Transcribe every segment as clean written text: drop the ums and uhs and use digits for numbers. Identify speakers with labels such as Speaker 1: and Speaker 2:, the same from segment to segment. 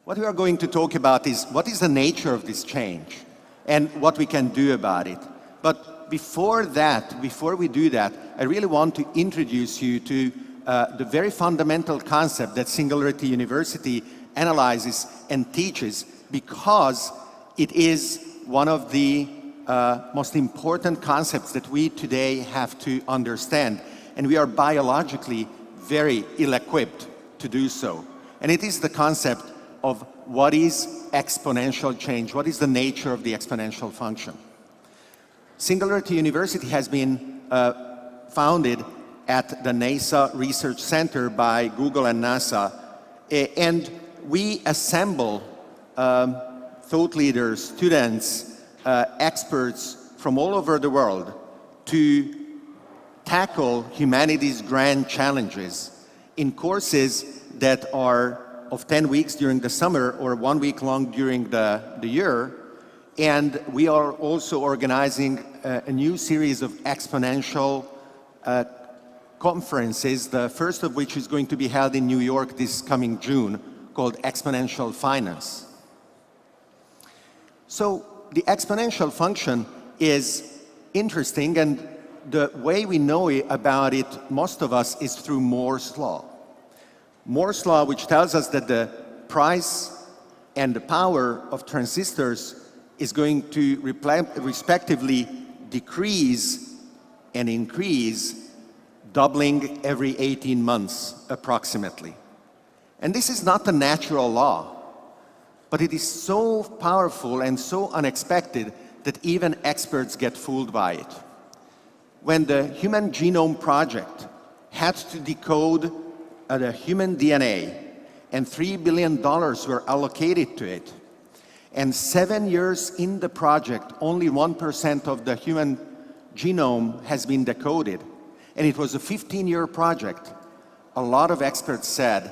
Speaker 1: What we are going to talk about is what is the nature of this change and what we can do about it. But before we do that, I really want to introduce you to the very fundamental concept that Singularity University analyzes and teaches, because it is one of the most important concepts that we today have to understand. And we are biologically very ill-equipped to do so. And it is the concept of what is exponential change, what is the nature of the exponential function. Singularity University has been founded at the NASA Research Center by Google and NASA, and we assemble thought leaders, students, experts from all over the world to tackle humanity's grand challenges in courses that are of 10 weeks during the summer or 1 week long during the year. And we are also organizing a new series of exponential conferences, the first of which is going to be held in New York this coming June, called Exponential Finance. So the exponential function is interesting, and the way we know about it, most of us, is through Moore's law. Moore's law, which tells us that the price and the power of transistors is going to respectively decrease and increase, doubling every 18 months approximately. And this is not a natural law, but it is so powerful and so unexpected that even experts get fooled by it. When the Human Genome Project had to decode the human DNA, and $3 billion were allocated to it, and 7 years in the project, only 1% of the human genome has been decoded, and it was a 15-year project, a lot of experts said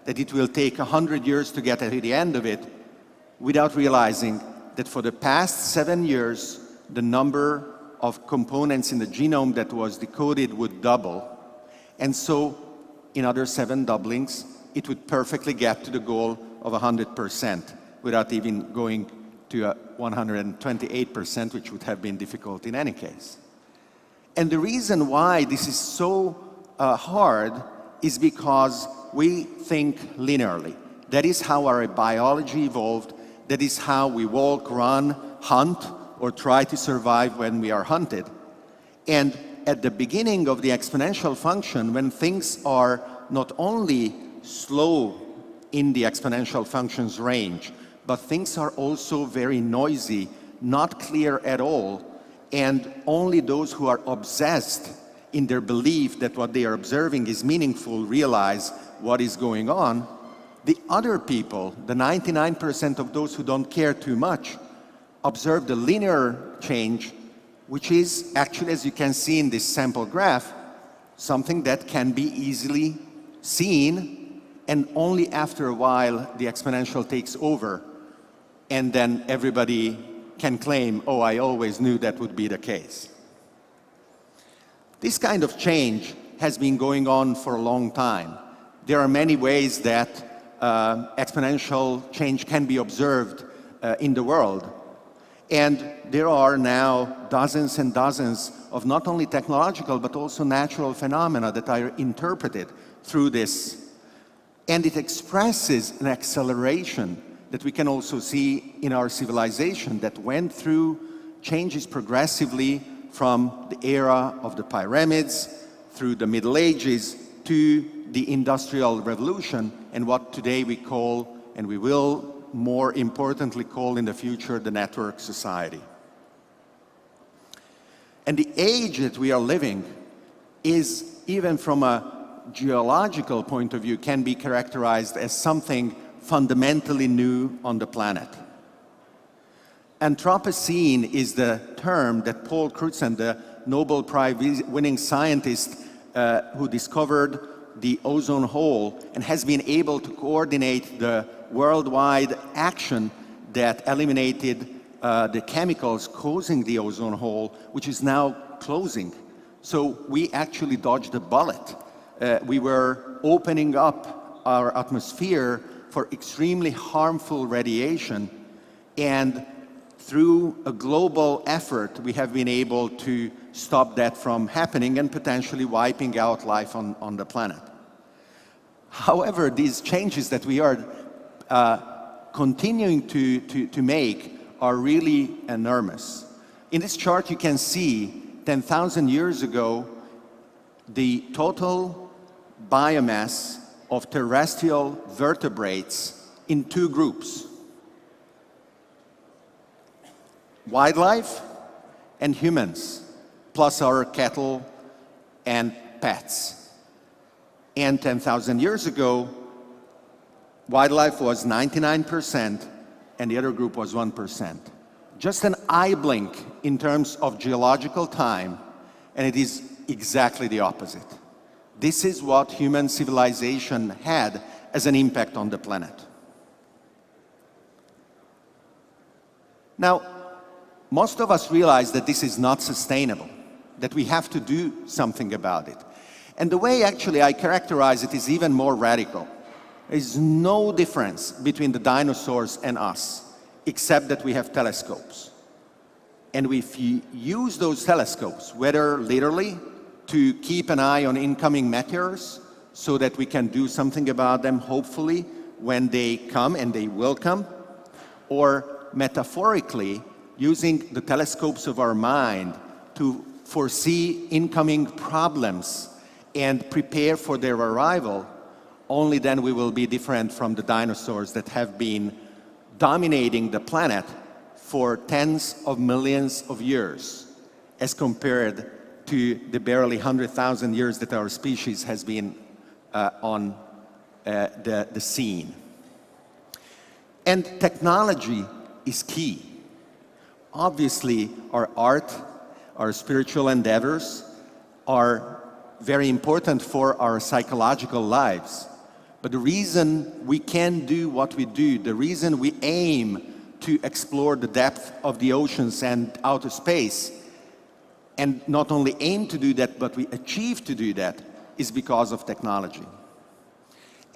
Speaker 1: that it will take 100 years to get to the end of it, without realizing that for the past 7 years, the number of components in the genome that was decoded would double. And so, in other 7 doublings, it would perfectly get to the goal of 100% without even going to 128%, which would have been difficult in any case. And the reason why this is so hard is because we think linearly. That is how our biology evolved. That is how we walk, run, hunt, or try to survive when we are hunted. And at the beginning of the exponential function, when things are not only slow in the exponential function's range, but things are also very noisy, not clear at all, and only those who are obsessed in their belief that what they are observing is meaningful realize what is going on. The other people, the 99% of those who don't care too much, observe the linear change, which is actually, as you can see in this sample graph, something that can be easily seen, and only after a while the exponential takes over, and then everybody can claim, oh, I always knew that would be the case. This kind of change has been going on for a long time. There are many ways that exponential change can be observed in the world. And there are now dozens and dozens of not only technological but also natural phenomena that are interpreted through this. And it expresses an acceleration that we can also see in our civilization that went through changes progressively from the era of the pyramids, through the Middle Ages, to the Industrial Revolution, and what today we call, and we will more importantly call in the future, the network society. And the age that we are living is, even from a geological point of view, can be characterized as something fundamentally new on the planet. Anthropocene is the term that Paul Crutzen, the Nobel Prize-winning scientist who discovered the ozone hole and has been able to coordinate the worldwide action that eliminated the chemicals causing the ozone hole, which is now closing. So we actually dodged a bullet. We were opening up our atmosphere for extremely harmful radiation, and through a global effort, we have been able to stop that from happening and potentially wiping out life on the planet. However, these changes that we are continuing to make are really enormous. In this chart, you can see 10,000 years ago, the total biomass of terrestrial vertebrates in two groups: wildlife and humans, plus our cattle and pets. And 10,000 years ago, wildlife was 99% and the other group was 1%. Just an eye blink in terms of geological time, and it is exactly the opposite. This is what human civilization had as an impact on the planet. Now, most of us realize that this is not sustainable, that we have to do something about it. And the way actually I characterize it is even more radical. There is no difference between the dinosaurs and us, except that we have telescopes. And if you use those telescopes, whether literally to keep an eye on incoming meteors so that we can do something about them, hopefully, when they come, and they will come, or metaphorically, using the telescopes of our mind to foresee incoming problems and prepare for their arrival, only then we will be different from the dinosaurs that have been dominating the planet for tens of millions of years, as compared to the barely 100,000 years that our species has been on the scene. And technology is key. Obviously, our art, our spiritual endeavors are very important for our psychological lives. But the reason we can do what we do, the reason we aim to explore the depth of the oceans and outer space, and not only aim to do that, but we achieve to do that, is because of technology.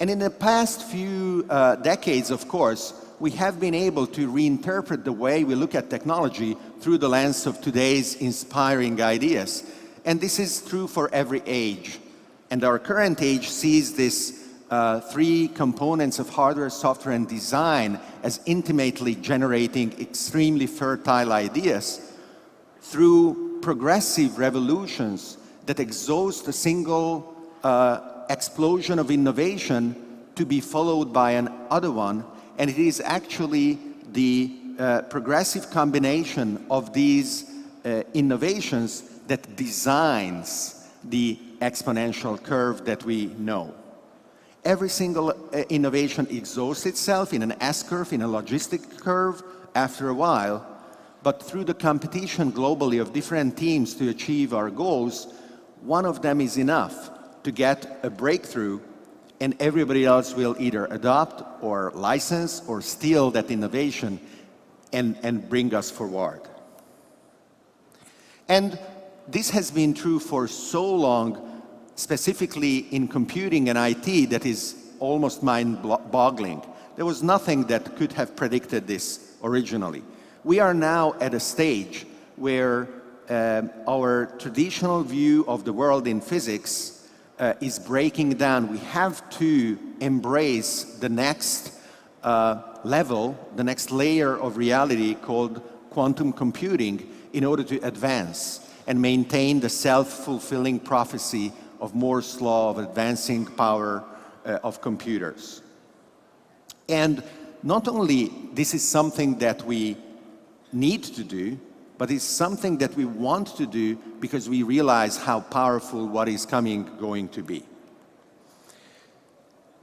Speaker 1: And in the past few decades, of course, we have been able to reinterpret the way we look at technology through the lens of today's inspiring ideas. And this is true for every age. And our current age sees these three components of hardware, software, and design as intimately generating extremely fertile ideas through progressive revolutions that exhaust a single explosion of innovation to be followed by another one. And it is actually the progressive combination of these innovations that designs the exponential curve that we know. Every single innovation exhausts itself in an S-curve, in a logistic curve after a while, but through the competition globally of different teams to achieve our goals, one of them is enough to get a breakthrough, and everybody else will either adopt or license or steal that innovation and bring us forward. And this has been true for so long, specifically in computing and IT, that is almost mind-boggling. There was nothing that could have predicted this originally. We are now at a stage where our traditional view of the world in physics is breaking down. We have to embrace the next level, the next layer of reality called quantum computing in order to advance and maintain the self-fulfilling prophecy of Moore's law of advancing power of computers. And not only this is something that we need to do, but it's something that we want to do because we realize how powerful what is going to be.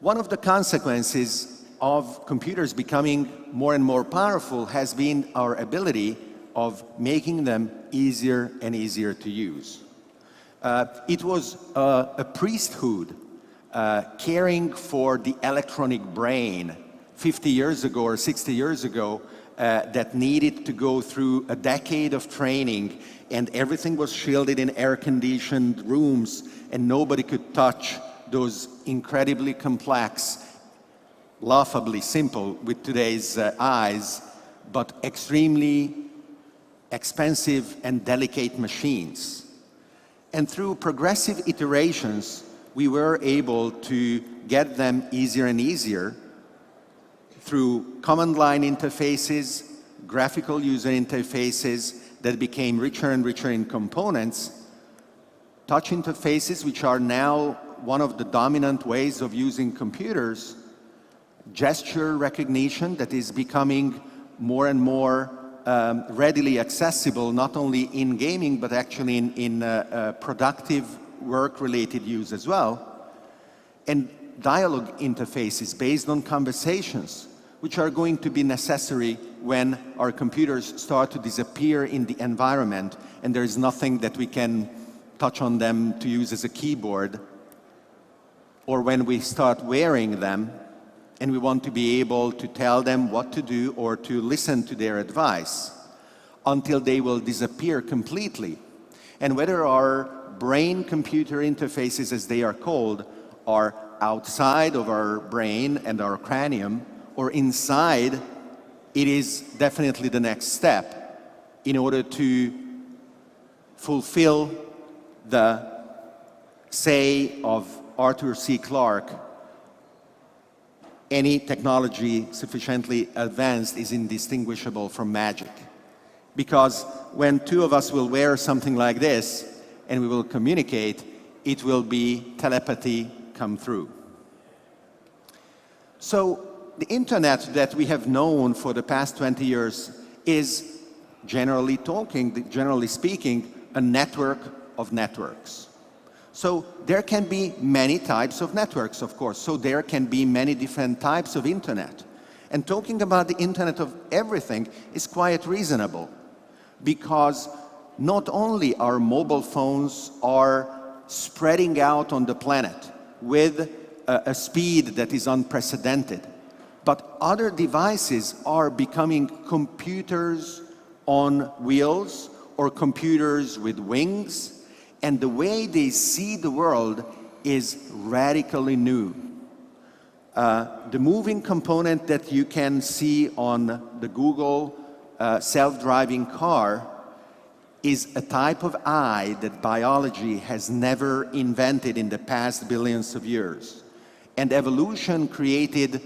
Speaker 1: One of the consequences of computers becoming more and more powerful has been our ability of making them easier and easier to use. It was a priesthood caring for the electronic brain 50 years ago or 60 years ago that needed to go through a decade of training, and everything was shielded in air-conditioned rooms, and nobody could touch those incredibly complex laughably simple with today's eyes, but extremely expensive and delicate machines. And through progressive iterations, we were able to get them easier and easier through command line interfaces, graphical user interfaces that became richer and richer in components, touch interfaces, which are now one of the dominant ways of using computers, gesture recognition that is becoming more and more readily accessible, not only in gaming, but actually in productive work-related use as well, and dialogue interfaces based on conversations, which are going to be necessary when our computers start to disappear in the environment and there is nothing that we can touch on them to use as a keyboard, or when we start wearing them and we want to be able to tell them what to do or to listen to their advice until they will disappear completely. And whether our brain-computer interfaces, as they are called, are outside of our brain and our cranium or inside, it is definitely the next step in order to fulfill the say of Arthur C. Clarke, any technology sufficiently advanced is indistinguishable from magic. Because when two of us will wear something like this and we will communicate, it will be telepathy come through. So the internet that we have known for the past 20 years is, generally speaking, a network of networks. So there can be many types of networks, of course. So there can be many different types of internet. And talking about the internet of everything is quite reasonable, because not only our mobile phones are spreading out on the planet with a speed that is unprecedented, but other devices are becoming computers on wheels or computers with wings, and the way they see the world is radically new. The moving component that you can see on the Google self-driving car is a type of eye that biology has never invented in the past billions of years. And evolution created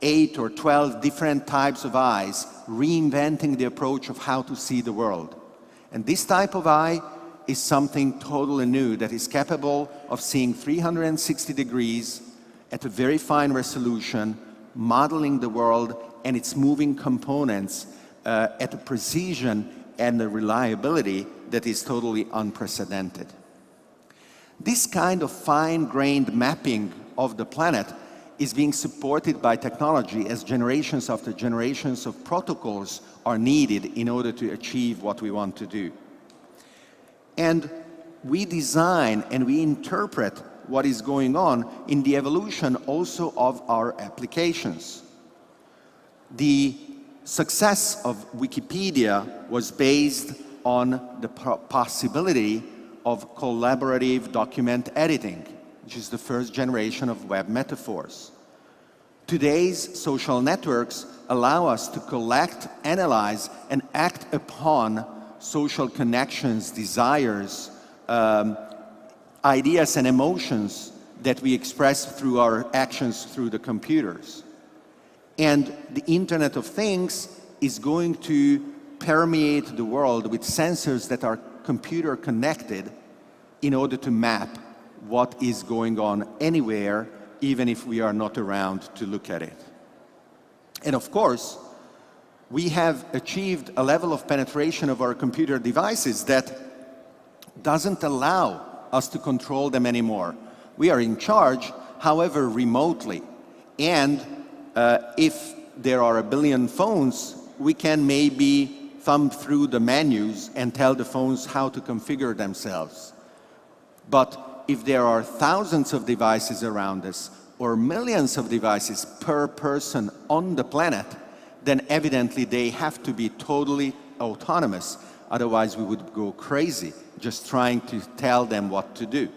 Speaker 1: 8 or 12 different types of eyes, reinventing the approach of how to see the world. And this type of eye is something totally new that is capable of seeing 360 degrees at a very fine resolution, modeling the world and its moving components at a precision and a reliability that is totally unprecedented. This kind of fine-grained mapping of the planet is being supported by technology as generations after generations of protocols are needed in order to achieve what we want to do. And we design and we interpret what is going on in the evolution also of our applications. The success of Wikipedia was based on the possibility of collaborative document editing, which is the first generation of web metaphors. Today's social networks allow us to collect, analyze, and act upon social connections, desires, ideas and emotions that we express through our actions through the computers. And the Internet of Things is going to permeate the world with sensors that are computer connected in order to map what is going on anywhere, even if we are not around to look at it. And of course, we have achieved a level of penetration of our computer devices that doesn't allow us to control them anymore. We are in charge, however, remotely. And if there are a billion phones, we can maybe thumb through the menus and tell the phones how to configure themselves. But if there are thousands of devices around us, or millions of devices per person on the planet, then evidently they have to be totally autonomous. Otherwise we would go crazy just trying to tell them what to do.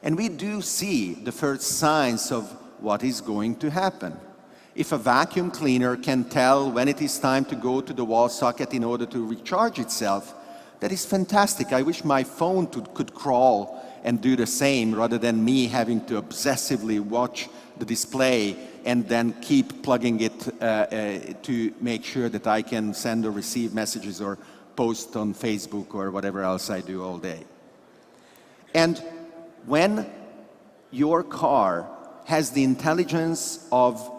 Speaker 1: And we do see the first signs of what is going to happen. If a vacuum cleaner can tell when it is time to go to the wall socket in order to recharge itself, that is fantastic. I wish my phone could crawl and do the same rather than me having to obsessively watch the display and then keep plugging it to make sure that I can send or receive messages or post on Facebook or whatever else I do all day. And when your car has the intelligence of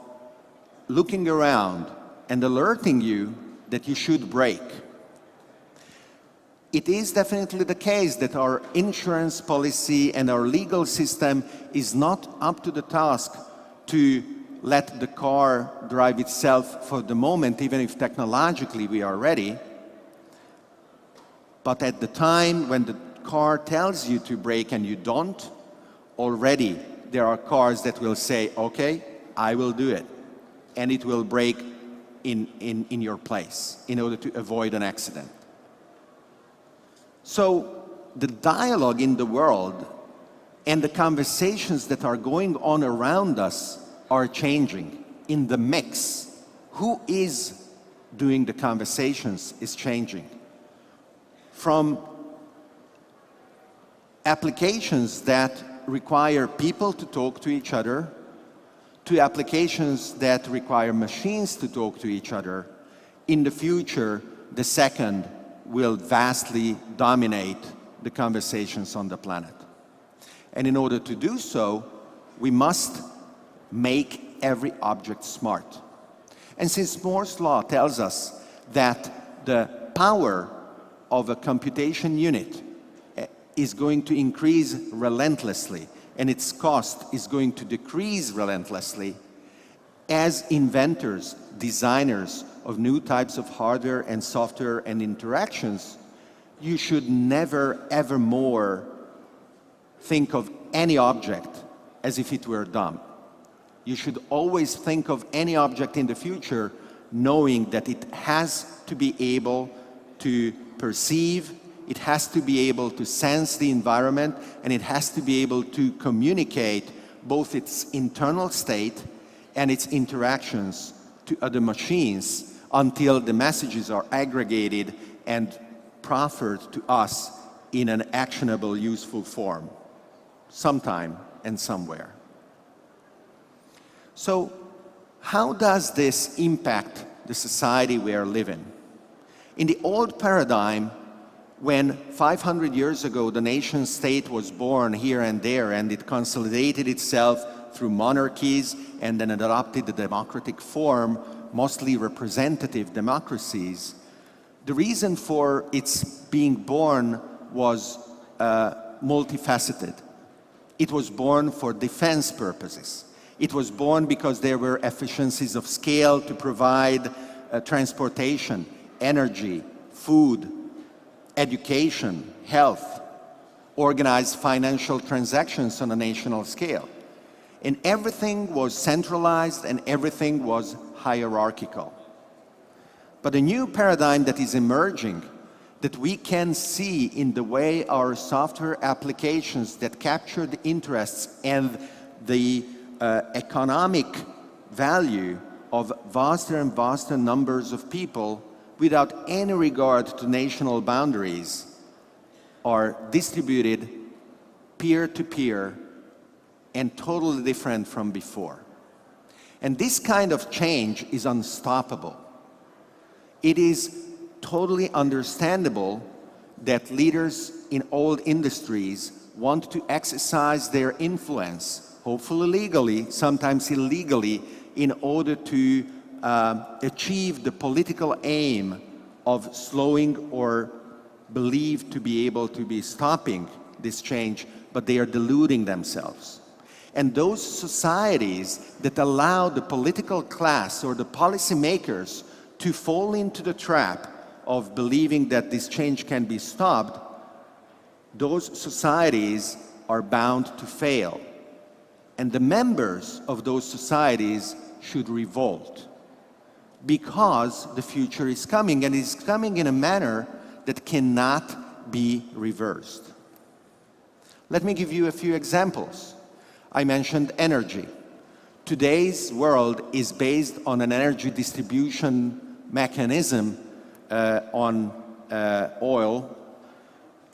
Speaker 1: looking around and alerting you that you should brake, it is definitely the case that our insurance policy and our legal system is not up to the task to let the car drive itself for the moment, even if technologically we are ready. But at the time when the car tells you to brake and you don't, already there are cars that will say, okay, I will do it. And it will brake in your place in order to avoid an accident. So the dialogue in the world and the conversations that are going on around us are changing. In the mix, who is doing the conversations is changing. From applications that require people to talk to each other, to applications that require machines to talk to each other, in the future, the second will vastly dominate the conversations on the planet. And in order to do so, we must make every object smart. And since Moore's law tells us that the power of a computation unit is going to increase relentlessly, and its cost is going to decrease relentlessly, as inventors, designers of new types of hardware and software and interactions, you should never, ever more think of any object as if it were dumb. You should always think of any object in the future knowing that it has to be able to perceive, it has to be able to sense the environment, and it has to be able to communicate both its internal state and its interactions to other machines until the messages are aggregated and proffered to us in an actionable, useful form, sometime and somewhere. So, how does this impact the society we are living? In the old paradigm, when 500 years ago the nation state was born here and there and it consolidated itself through monarchies and then adopted the democratic form, mostly representative democracies, the reason for its being born was multifaceted. It was born for defense purposes. It was born because there were efficiencies of scale to provide transportation, energy, food, education, health, organized financial transactions on a national scale. And everything was centralized and everything was hierarchical. But a new paradigm that is emerging, that we can see in the way our software applications that capture the interests and the economic value of vaster and vaster numbers of people without any regard to national boundaries are distributed peer-to-peer and totally different from before. And this kind of change is unstoppable. It is totally understandable that leaders in old industries want to exercise their influence, hopefully legally, sometimes illegally, in order to achieve the political aim of slowing or believed to be able to be stopping this change, but they are deluding themselves. And those societies that allow the political class or the policymakers to fall into the trap of believing that this change can be stopped, those societies are bound to fail. And the members of those societies should revolt, because the future is coming, and is coming in a manner that cannot be reversed. Let me give you a few examples. I mentioned energy. today's world is based on an energy distribution mechanism on oil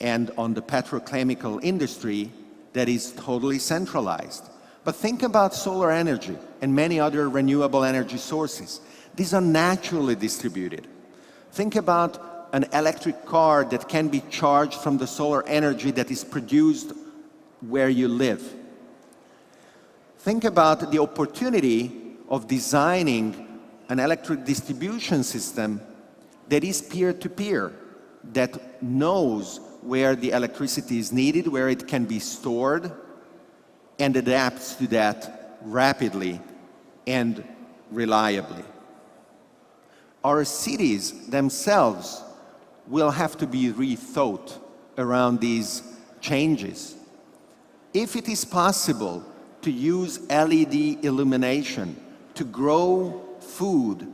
Speaker 1: and on the petrochemical industry that is totally centralized. But think about solar energy and many other renewable energy sources. These are naturally distributed. Think about an electric car that can be charged from the solar energy that is produced where you live. Think about the opportunity of designing an electric distribution system that is peer-to-peer, that knows where the electricity is needed, where it can be stored, and adapts to that rapidly and reliably. Our cities themselves will have to be rethought around these changes. If it is possible to use LED illumination to grow food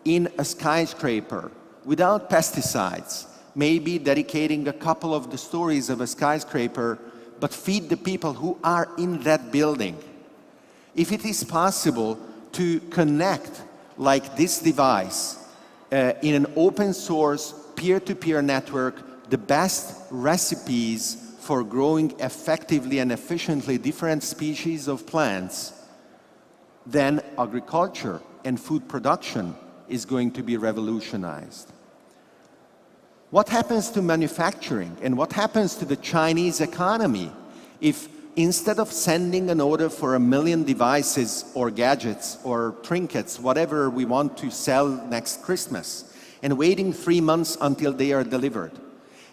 Speaker 1: in a skyscraper without pesticides, maybe dedicating a couple of the stories of a skyscraper, but feed the people who are in that building. If it is possible to connect, like this device, in an open source, peer-to-peer network, the best recipes for growing effectively and efficiently different species of plants, then agriculture and food production is going to be revolutionized. What happens to manufacturing and what happens to the Chinese economy if instead of sending an order for 1 million devices or gadgets or trinkets, whatever we want to sell next Christmas, and waiting 3 months until they are delivered,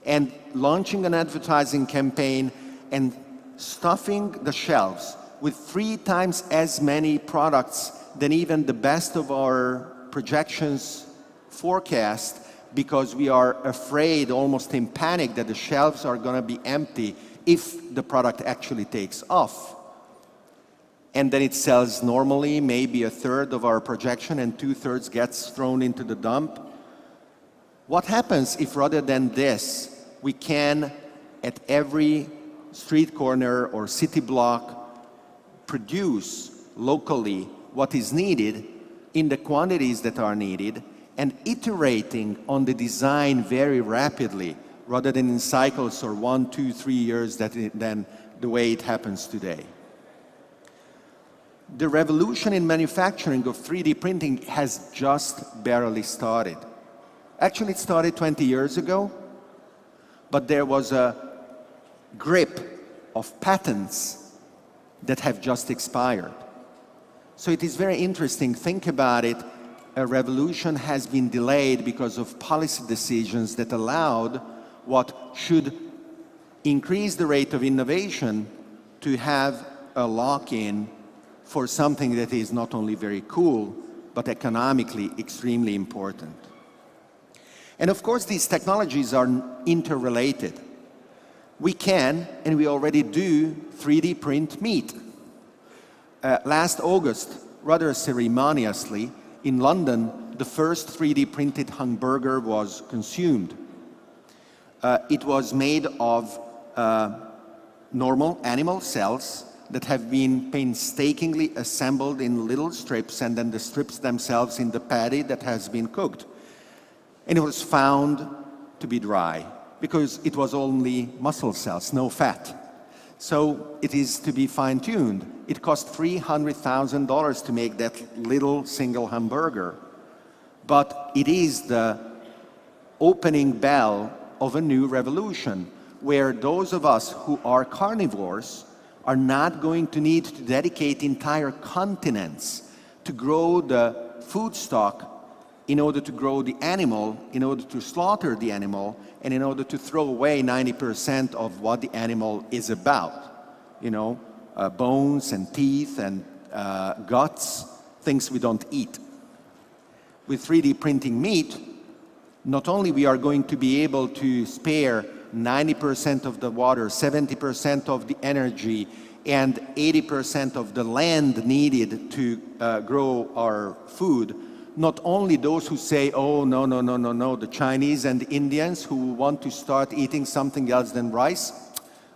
Speaker 1: and launching an advertising campaign and stuffing the shelves with 3 times as many products than even the best of our projections forecast, because we are afraid, almost in panic, that the shelves are going to be empty if the product actually takes off. And then it sells normally, maybe 1/3 of our projection, and 2/3 gets thrown into the dump. What happens if rather than this, we can, at every street corner or city block, produce locally what is needed in the quantities that are needed, and iterating on the design very rapidly, rather than in cycles or 1, 2, 3 years than the way it happens today. The revolution in manufacturing of 3D printing has just barely started. Actually, it started 20 years ago, but there was a grip of patents that have just expired. So it is very interesting. Think about it. A revolution has been delayed because of policy decisions that allowed what should increase the rate of innovation to have a lock-in for something that is not only very cool, but economically extremely important. And of course, these technologies are interrelated. We can, and we already do, 3D print meat. Last August, rather ceremoniously, in London, the first 3D printed hamburger was consumed. It was made of normal animal cells that have been painstakingly assembled in little strips, and then the strips themselves in the patty that has been cooked. And it was found to be dry because it was only muscle cells, no fat. So it is to be fine-tuned. It cost $300,000 to make that little single hamburger. But it is the opening bell of a new revolution, where those of us who are carnivores are not going to need to dedicate entire continents to grow the food stock in order to grow the animal, in order to slaughter the animal, and in order to throw away 90% of what the animal is about. You know, bones and teeth and guts, things we don't eat. With 3D printing meat, not only we are going to be able to spare 90% of the water, 70% of the energy, and 80% of the land needed to grow our food. Not only those who say, oh, no, the Chinese and the Indians who want to start eating something else than rice,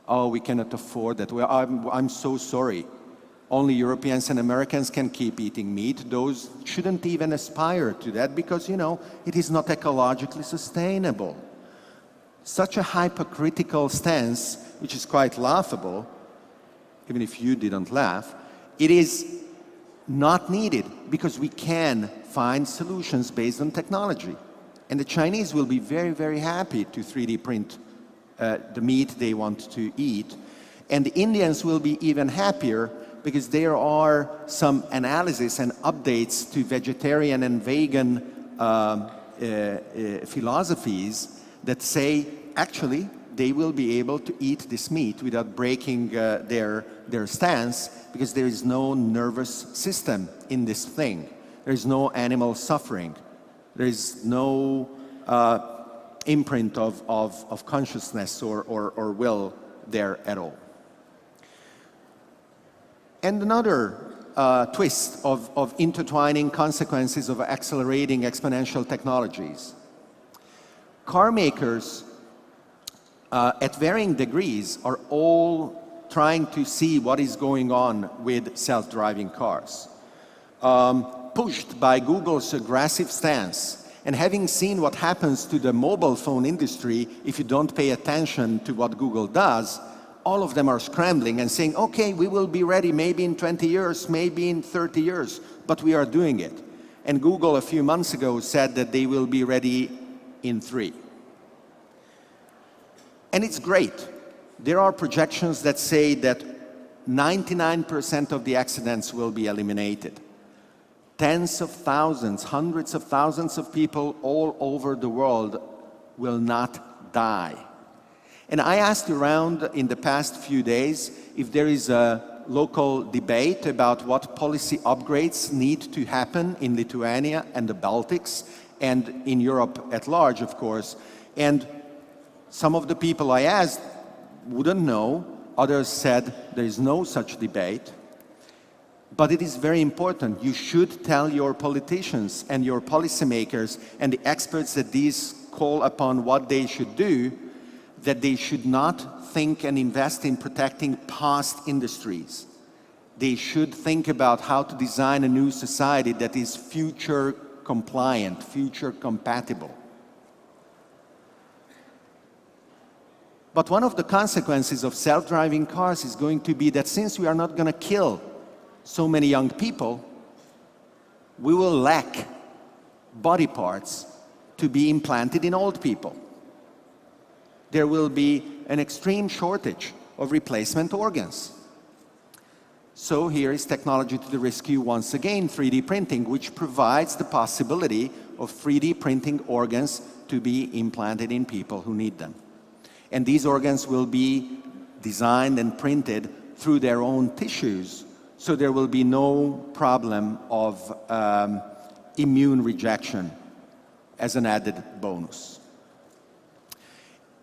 Speaker 1: oh, we cannot afford that. I'm so sorry. only Europeans and Americans can keep eating meat. Those shouldn't even aspire to that because, you know, it is not ecologically sustainable. Such a hypocritical stance, which is quite laughable, even if you didn't laugh, it is not needed because we can find solutions based on technology. And the Chinese will be very, very happy to 3D print the meat they want to eat. And the Indians will be even happier because there are some analysis and updates to vegetarian and vegan philosophies that say actually they will be able to eat this meat without breaking their stance because there is no nervous system in this thing. There is no animal suffering. There is no imprint of consciousness or will there at all. And another twist of intertwining consequences of accelerating exponential technologies. Car makers at varying degrees are all trying to see what is going on with self-driving cars. Pushed by Google's aggressive stance and having seen what happens to the mobile phone industry if you don't pay attention to what Google does, all of them are scrambling and saying, okay, we will be ready maybe in 20 years, maybe in 30 years, but we are doing it. And Google a few months ago said that they will be ready in 3. And it's great. There are projections that say that 99% of the accidents will be eliminated. Tens of thousands, hundreds of thousands of people all over the world will not die. And I asked around in the past few days if there is a local debate about what policy upgrades need to happen in Lithuania and the Baltics and in Europe at large, of course. And some of the people I asked wouldn't know. Others said there is no such debate. But it is very important. You should tell your politicians and your policymakers and the experts that these call upon what they should do, that they should not think and invest in protecting past industries. They should think about how to design a new society that is future compliant, future compatible. But one of the consequences of self-driving cars is going to be that since we are not going to kill so many young people, we will lack body parts to be implanted in old people. There will be an extreme shortage of replacement organs. So here is technology to the rescue once again, 3D printing, which provides the possibility of 3D printing organs to be implanted in people who need them. And these organs will be designed and printed through their own tissues, so there will be no problem of immune rejection as an added bonus.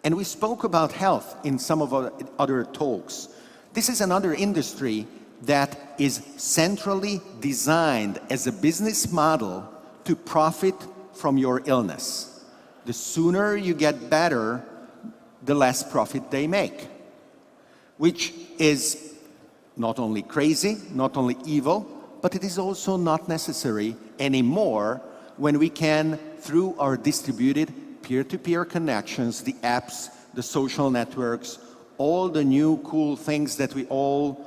Speaker 1: And we spoke about health in some of our other talks. This is another industry that is centrally designed as a business model to profit from your illness. The sooner you get better, the less profit they make, which is not only crazy, not only evil, but it is also not necessary anymore when we can, through our distributed peer-to-peer connections, the apps, the social networks, all the new cool things that we all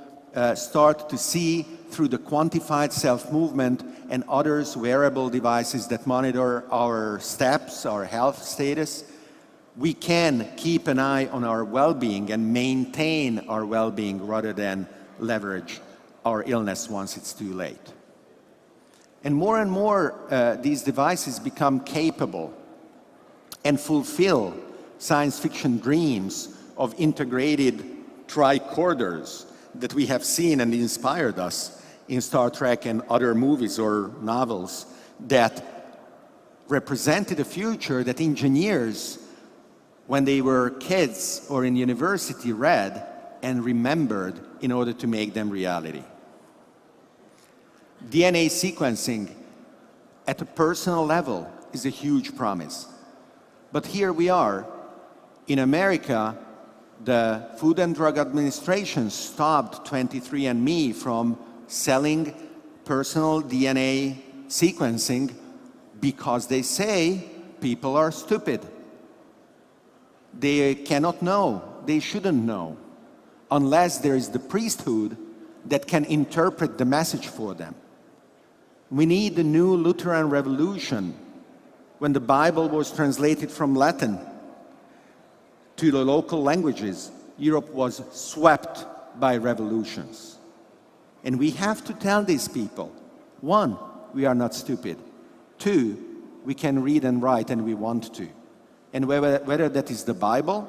Speaker 1: start to see through the quantified self-movement and others wearable devices that monitor our steps, our health status, we can keep an eye on our well-being and maintain our well-being rather than leverage our illness once it's too late. And more these devices become capable and fulfill science fiction dreams of integrated tricorders that we have seen and inspired us in Star Trek and other movies or novels that represented a future that engineers, when they were kids or in university, read and remembered in order to make them reality. DNA sequencing at a personal level is a huge promise. But here we are. In America, the Food and Drug Administration stopped 23andMe from selling personal DNA sequencing because they say people are stupid. They cannot know, they shouldn't know, unless there is the priesthood that can interpret the message for them. We need the new Lutheran revolution. When the Bible was translated from Latin to the local languages, Europe was swept by revolutions. And we have to tell these people, one, we are not stupid. Two, we can read and write and we want to. And whether that is the Bible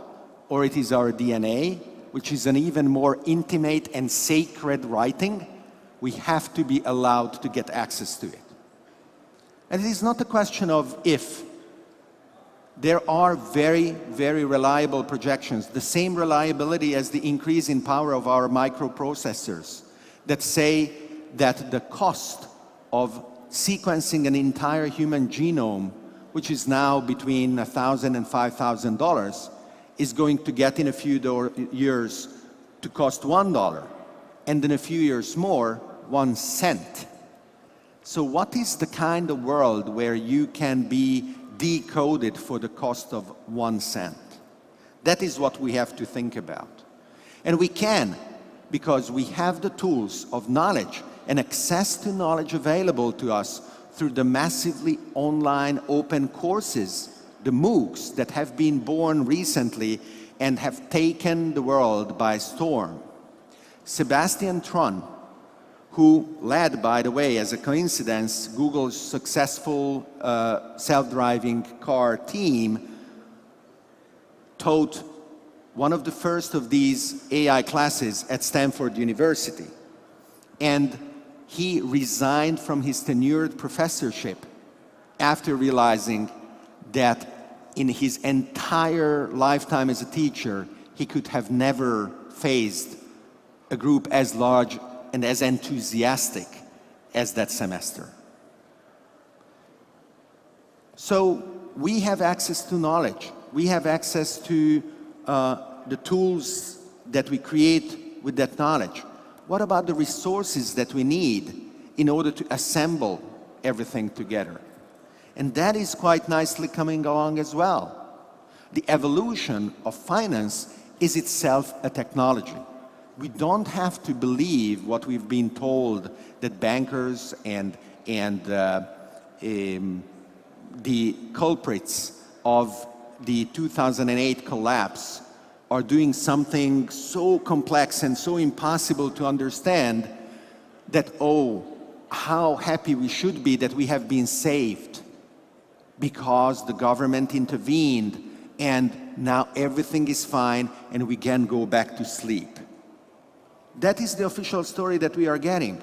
Speaker 1: or it is our DNA, which is an even more intimate and sacred writing, we have to be allowed to get access to it. And it is not a question of if. There are very, very reliable projections, the same reliability as the increase in power of our microprocessors, that say that the cost of sequencing an entire human genome, which is now between $1,000 and $5,000, is going to get in a few years to cost $1, and in a few years more, 1 cent. So what is the kind of world where you can be decoded for the cost of 1 cent? That is what we have to think about. And we can, because we have the tools of knowledge and access to knowledge available to us through the massively online open courses, the MOOCs that have been born recently and have taken the world by storm. Sebastian Thrun, who led, by the way, as a coincidence, Google's successful self-driving car team, taught one of the first of these AI classes at Stanford University. And he resigned from his tenured professorship after realizing that in his entire lifetime as a teacher, he could have never faced a group as large and as enthusiastic as that semester. So we have access to knowledge. We have access to the tools that we create with that knowledge. What about the resources that we need in order to assemble everything together? And that is quite nicely coming along as well. The evolution of finance is itself a technology. We don't have to believe what we've been told that bankers and the culprits of the 2008 collapse are doing something so complex and so impossible to understand that, oh, how happy we should be that we have been saved because the government intervened and now everything is fine and we can go back to sleep. That is the official story that we are getting.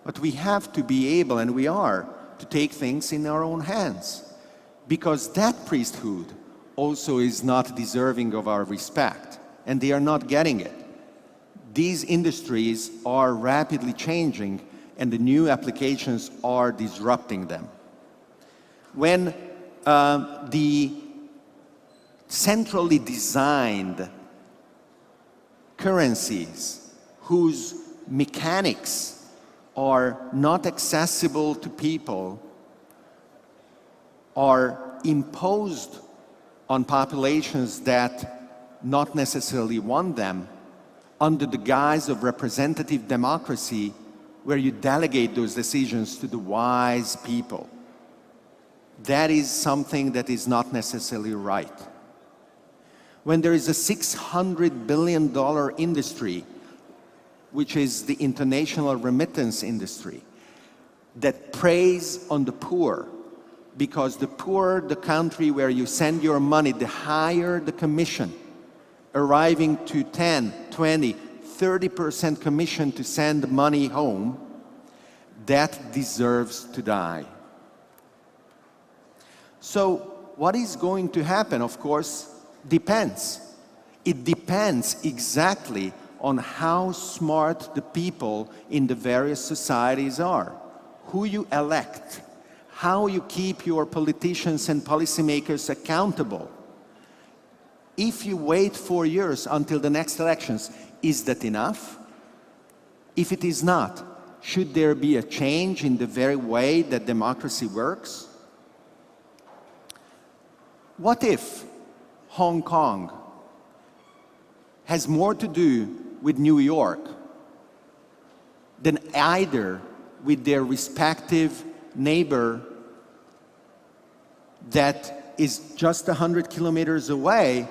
Speaker 1: But we have to be able, and we are, to take things in our own hands. Because that priesthood also is not deserving of our respect, and they are not getting it. These industries are rapidly changing, and the new applications are disrupting them. When the centrally designed currencies whose mechanics are not accessible to people are imposed on populations that not necessarily want them under the guise of representative democracy, where you delegate those decisions to the wise people. That is something that is not necessarily right. When there is a $600 billion industry, which is the international remittance industry, that preys on the poor, because the poorer the country where you send your money, the higher the commission, arriving to 10, 20, 30% commission to send money home, that deserves to die. So what is going to happen, of course, depends. It depends exactly on how smart the people in the various societies are, who you elect, how you keep your politicians and policymakers accountable. If you wait 4 years until the next elections, is that enough? If it is not, Should there be a change in the very way that democracy works? What if Hong Kong has more to do with New York than either with their respective neighbor that is just 100 kilometers away,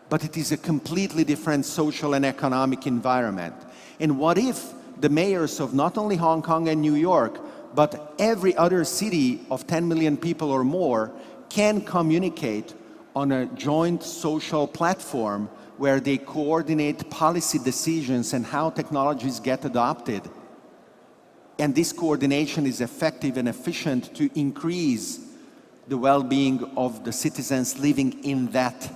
Speaker 1: but it is a completely different social and economic environment? And what if the mayors of not only Hong Kong and New York, but every other city of 10 million people or more can communicate on a joint social platform where they coordinate policy decisions and how technologies get adopted? And this coordination is effective and efficient to increase the well-being of the citizens living in that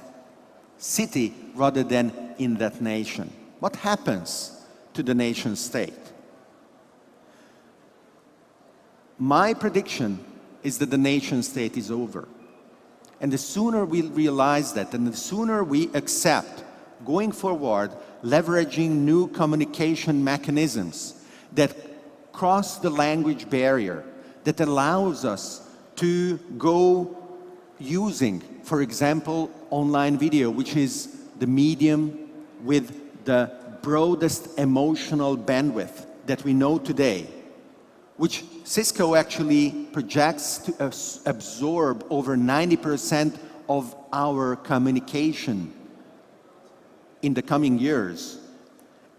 Speaker 1: city rather than in that nation. What happens to the nation state? My prediction is that the nation state is over. And the sooner we realize that, and the sooner we accept, going forward, leveraging new communication mechanisms that cross the language barrier, that allows us to go using, for example, online video, which is the medium with the broadest emotional bandwidth that we know today, which Cisco actually projects to absorb over 90% of our communication in the coming years.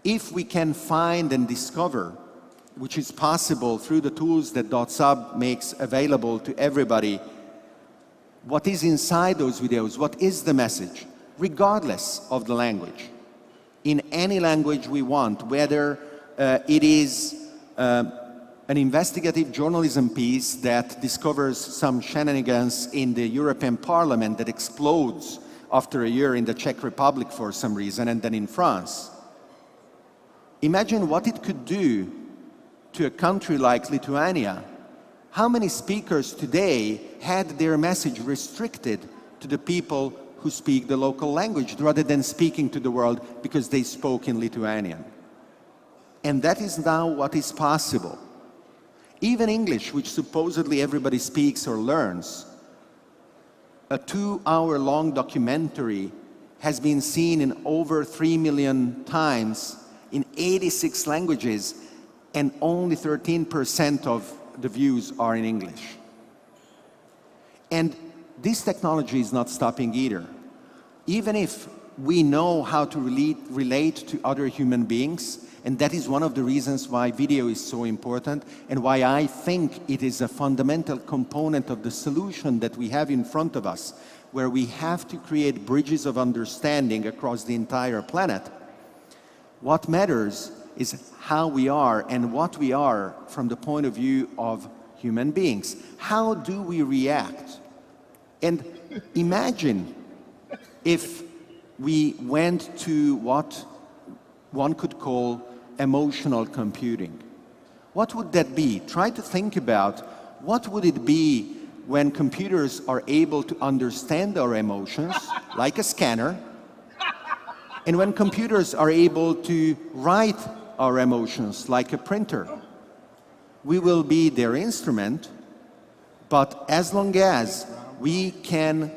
Speaker 1: If we can find and discover, which is possible through the tools that Dotsub makes available to everybody, what is inside those videos, what is the message, regardless of the language, in any language we want, whether it is an investigative journalism piece that discovers some shenanigans in the European Parliament that explodes after a year in the Czech Republic for some reason, and then in France. Imagine what it could do to a country like Lithuania. How many speakers today had their message restricted to the people who speak the local language rather than speaking to the world because they spoke in Lithuanian? And that is now what is possible. Even English, which supposedly everybody speaks or learns, a 2-hour-long documentary has been seen in over 3 million times in 86 languages, and only 13% of the views are in English. And this technology is not stopping either. Even if we know how to relate to other human beings, and that is one of the reasons why video is so important, and why I think it is a fundamental component of the solution that we have in front of us, where we have to create bridges of understanding across the entire planet. What matters is how we are and what we are from the point of view of human beings. How do we react? And imagine if we went to what one could call emotional computing. What would that be? Try to think about what would it be when computers are able to understand our emotions, like a scanner, and when computers are able to write our emotions, like a printer. We will be their instrument, but as long as we can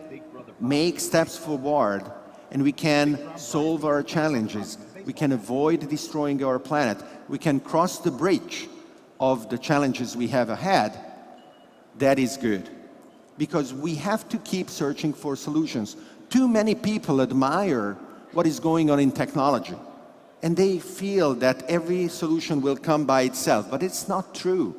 Speaker 1: make steps forward and we can solve our challenges, we can avoid destroying our planet, we can cross the bridge of the challenges we have ahead, that is good. Because we have to keep searching for solutions. Too many people admire what is going on in technology, and they feel that every solution will come by itself, but it's not true.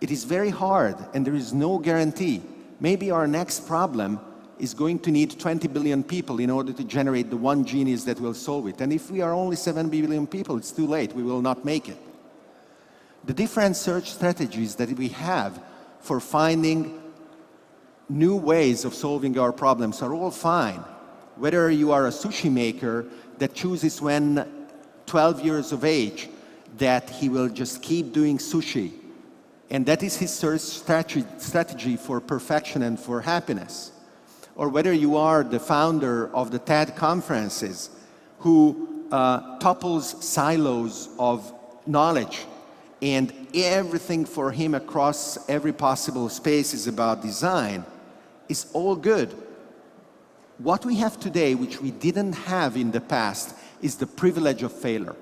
Speaker 1: It is very hard, and there is no guarantee. Maybe our next problem is going to need 20 billion people in order to generate the one genius that will solve it. And if we are only 7 billion people, it's too late. We will not make it. The different search strategies that we have for finding new ways of solving our problems are all fine. Whether you are a sushi maker that chooses when 12 years of age that he will just keep doing sushi, and that is his search strategy for perfection and for happiness. Or whether you are the founder of the TED conferences who topples silos of knowledge and everything for him across every possible space is about design, is all good. What we have today, which we didn't have in the past, is the privilege of failure.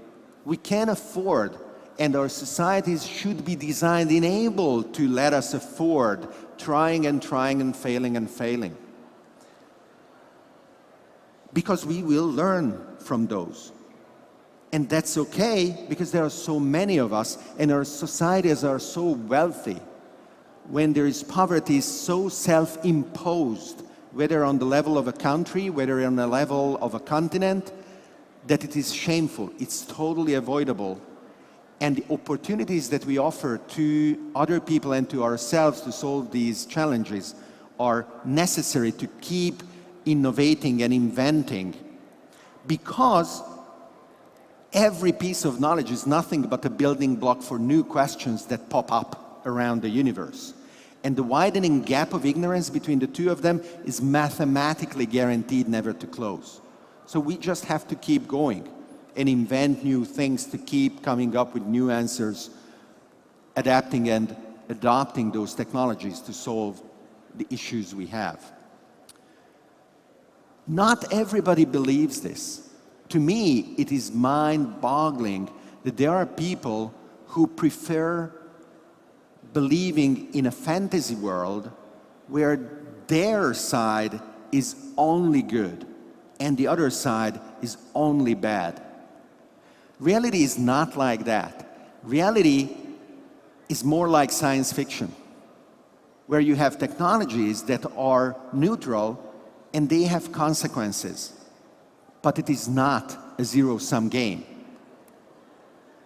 Speaker 1: We can't afford, and our societies should be designed and able to let us afford trying and trying and failing. Because we will learn from those. And that's okay, because there are so many of us, and our societies are so wealthy. When there is poverty so self-imposed, whether on the level of a country, whether on the level of a continent, that it is shameful. It's totally avoidable. And the opportunities that we offer to other people and to ourselves to solve these challenges are necessary to keep innovating and inventing, because every piece of knowledge is nothing but a building block for new questions that pop up around the universe. And the widening gap of ignorance between the two of them is mathematically guaranteed never to close. So we just have to keep going and invent new things to keep coming up with new answers, adapting and adopting those technologies to solve the issues we have. Not everybody believes this. To me, it is mind-boggling that there are people who prefer believing in a fantasy world where their side is only good and the other side is only bad. Reality is not like that. Reality is more like science fiction, where you have technologies that are neutral and they have consequences, but it is not a zero-sum game.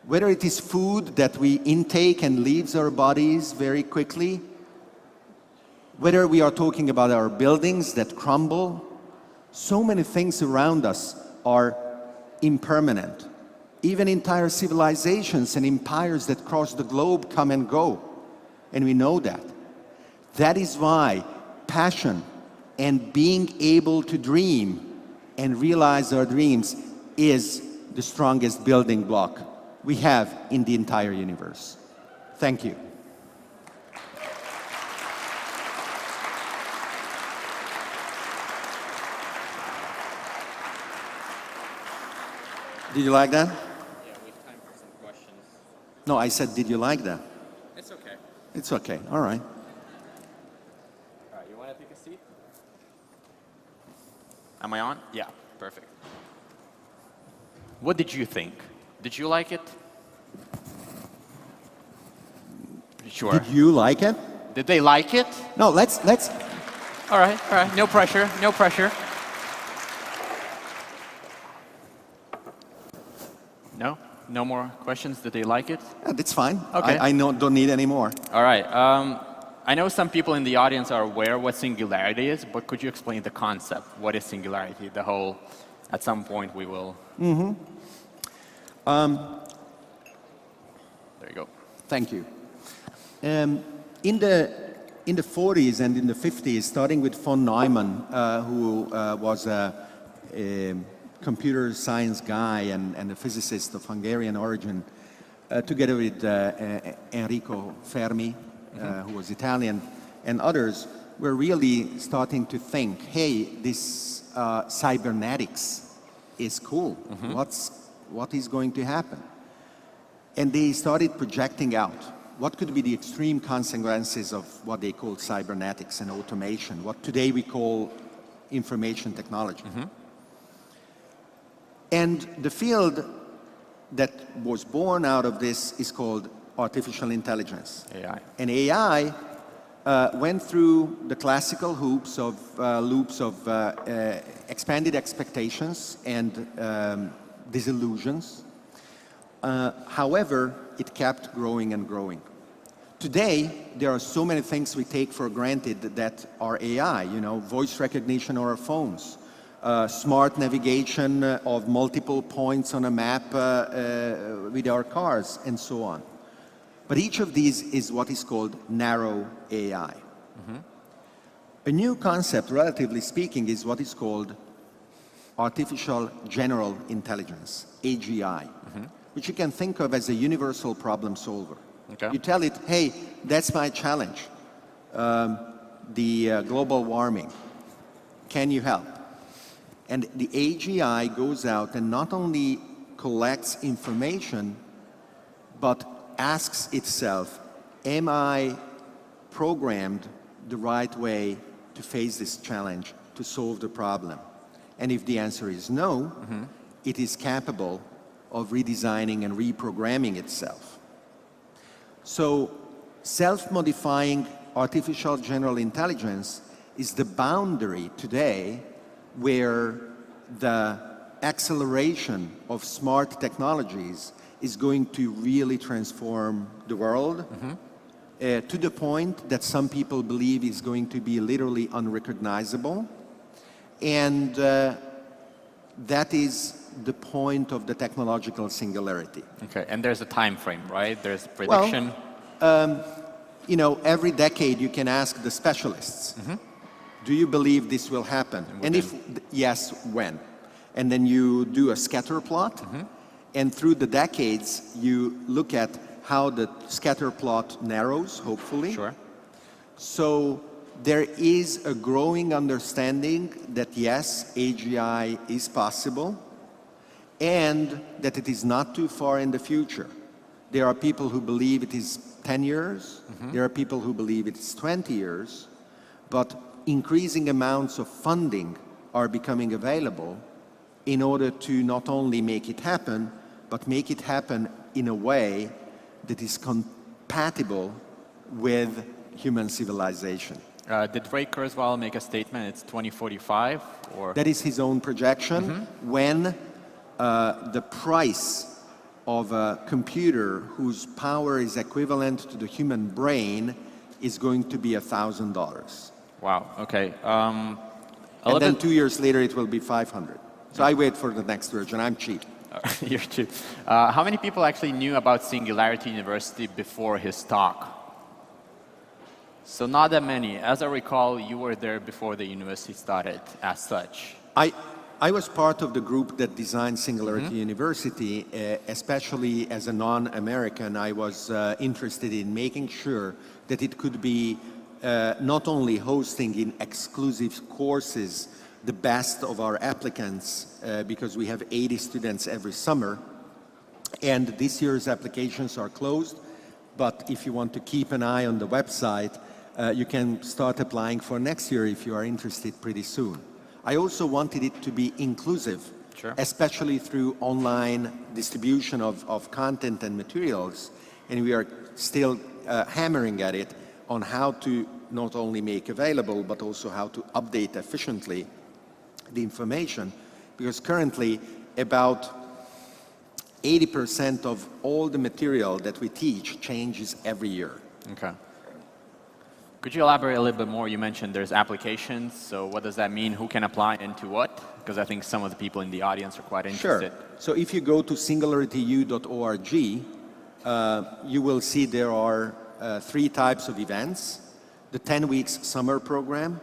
Speaker 1: Whether it is food that we intake and leaves our bodies very quickly, whether we are talking about our buildings that crumble, so many things around us are impermanent. Even entire civilizations and empires that cross the globe come and go, and we know that. That is why passion and being able to dream and realize our dreams is the strongest building block we have in the entire universe. Thank you. Did you like that?
Speaker 2: Yeah, we have time for some questions.
Speaker 1: No, I said, did you like that?
Speaker 2: It's okay.
Speaker 1: It's okay, all right.
Speaker 2: All right, you want to take a seat? Am I on? Yeah, perfect. What did you think? Did you like it? Sure.
Speaker 1: Did you like it?
Speaker 2: Did they like it?
Speaker 1: No, let's.
Speaker 2: All right, no pressure, no pressure. No? No more questions? Did they like it?
Speaker 1: That's fine.
Speaker 2: Okay.
Speaker 1: I don't need any more.
Speaker 2: All right. I know some people in the audience are aware what Singularity is, but could you explain the concept? What is Singularity? The whole, at some point we will.
Speaker 1: Mm-hmm.
Speaker 2: There you go.
Speaker 1: Thank you. In the 40s and in the 50s, starting with von Neumann, who was a computer science guy and a physicist of Hungarian origin, together with Enrico Fermi, who was Italian, and others, were really starting to think, hey, this cybernetics is cool.
Speaker 2: Mm-hmm.
Speaker 1: What is going to happen? And they started projecting out what could be the extreme consequences of what they call cybernetics and automation, what today we call information technology.
Speaker 2: Mm-hmm.
Speaker 1: And the field that was born out of this is called artificial intelligence.
Speaker 2: AI.
Speaker 1: And AI went through the classical loops of expanded expectations and disillusions. However, it kept growing and growing. Today, there are so many things we take for granted that are AI, voice recognition on our phones, smart navigation of multiple points on a map with our cars, and so on. But each of these is what is called narrow AI.
Speaker 2: Mm-hmm.
Speaker 1: A new concept, relatively speaking, is what is called artificial general intelligence, AGI.
Speaker 2: Mm-hmm.
Speaker 1: which you can think of as a universal problem solver.
Speaker 2: Okay.
Speaker 1: You tell it, hey, that's my challenge, the global warming. Can you help? And the AGI goes out and not only collects information, but asks itself, am I programmed the right way to face this challenge, to solve the problem? And if the answer is no, it is capable of redesigning and reprogramming itself. So self-modifying artificial general intelligence is the boundary today where the acceleration of smart technologies is going to really transform the world to the point that some people believe is going to be literally unrecognizable. And that is the point of the technological singularity.
Speaker 2: Okay, and there's a time frame, right? There's prediction.
Speaker 1: Well, you know, every decade you can ask the specialists, do you believe this will happen? And if yes, when? And then you do a scatter plot, and through the decades you look at how the scatter plot narrows, hopefully.
Speaker 2: Sure.
Speaker 1: So there is a growing understanding that yes, AGI is possible, and that it is not too far in the future. There are people who believe it is 10 years, there are people who believe it is 20 years, but increasing amounts of funding are becoming available in order to not only make it happen, but make it happen in a way that is compatible with human civilization.
Speaker 2: Did Ray Kurzweil make a statement, it's 2045? Or?
Speaker 1: That is his own projection. When the price of a computer whose power is equivalent to the human brain is going to be $1,000.
Speaker 2: Wow, okay.
Speaker 1: And then 2 years later it will be 500. So I wait for the next version, I'm cheap.
Speaker 2: You're cheap. How many people actually knew about Singularity University before his talk? So not that many. As I recall, you were there before the university started as such.
Speaker 1: I was part of the group that designed Singularity University, especially as a non-American. I was interested in making sure that it could be not only hosting in exclusive courses the best of our applicants, because we have 80 students every summer, and this year's applications are closed, but if you want to keep an eye on the website, you can start applying for next year if you are interested pretty soon. I also wanted it to be inclusive, especially through online distribution of content and materials, and we are still hammering at it on how to not only make available, but also how to update efficiently the information, because currently about 80% of all the material that we teach changes every year.
Speaker 2: Okay. Could you elaborate a little bit more? You mentioned there's applications, so what does that mean? Who can apply and to what? Because I think some of the people in the audience are quite interested.
Speaker 1: Sure. So if you go to singularityu.org, you will see there are 3 types of events. The 10 weeks summer program,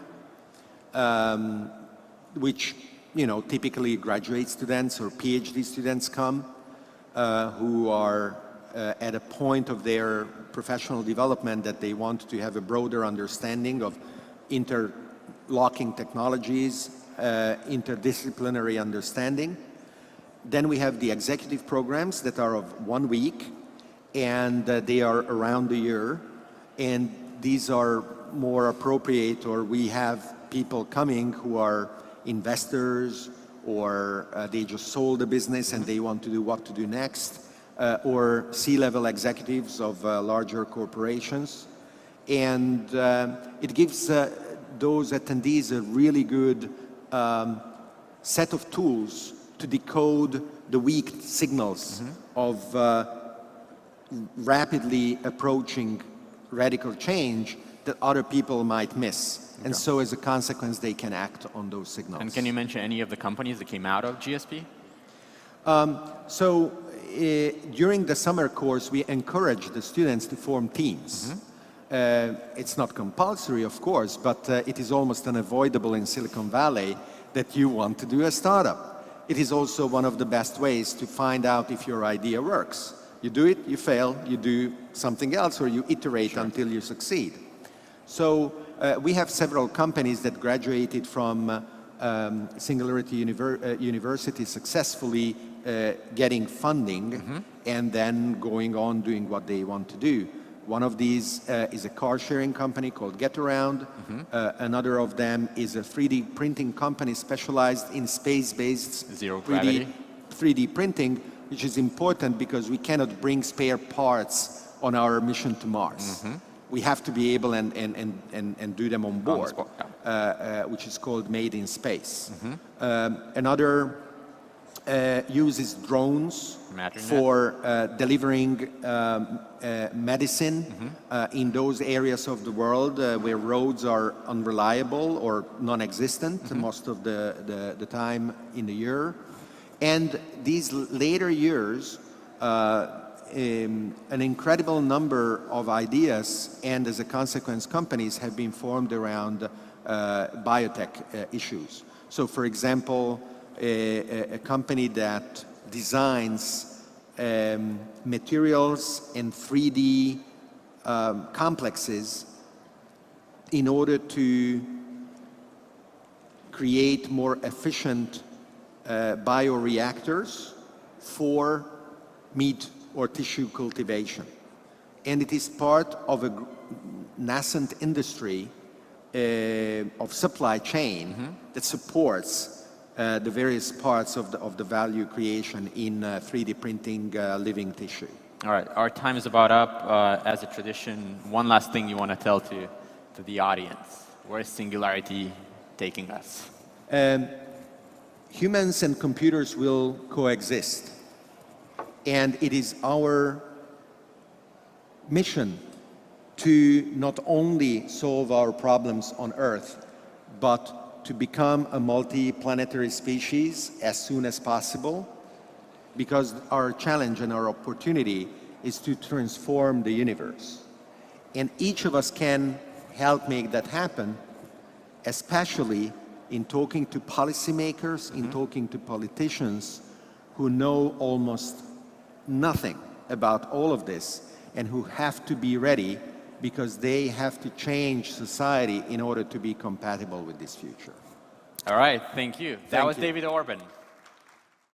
Speaker 1: which, you know, typically graduate students or PhD students come, who are at a point of their professional development that they want to have a broader understanding of interlocking technologies, interdisciplinary understanding. Then we have the executive programs that are of 1 week, and they are around the year, and these are more appropriate, or we have people coming who are investors, or they just sold a business and they want to do what to do next, or C-level executives of larger corporations. And it gives those attendees a really good set of tools to decode the weak signals of rapidly approaching radical change that other people might miss. And so as a consequence, they can act on those signals.
Speaker 2: And can you mention any of the companies that came out of GSP?
Speaker 1: During the summer course, we encourage the students to form teams. It's not compulsory, of course, but it is almost unavoidable in Silicon Valley that you want to do a startup. it is also one of the best ways to find out if your idea works. You do it, you fail, you do something else, or you iterate until you succeed. So we have several companies that graduated from Singularity University successfully getting funding and then going on doing what they want to do. One of these is a car sharing company called GetAround. Another of them is a 3D printing company specialized in space-based 3D printing, which is important because we cannot bring spare parts on our mission to Mars. We have to be able and do them on board, which is called Made in Space. Another uses drones for delivering medicine in those areas of the world where roads are unreliable or non-existent most of the time in the year. And these later years, an incredible number of ideas and, as a consequence, companies have been formed around biotech issues. So, for example, a company that designs materials and 3D complexes in order to create more efficient bioreactors for meat or tissue cultivation. And it is part of a nascent industry of supply chain that supports the various parts of the value creation in 3D printing living tissue.
Speaker 2: All right, our time is about up. As a tradition, one last thing you want to tell to the audience. Where is Singularity taking us?
Speaker 1: Humans and computers will coexist. And it is our mission to not only solve our problems on Earth, but to become a multi-planetary species as soon as possible, because our challenge and our opportunity is to transform the universe. And each of us can help make that happen, especially in talking to policymakers, in talking to politicians who know almost nothing about all of this and who have to be ready because they have to change society in order to be compatible with this future.
Speaker 2: All right, thank you. That was David Orban.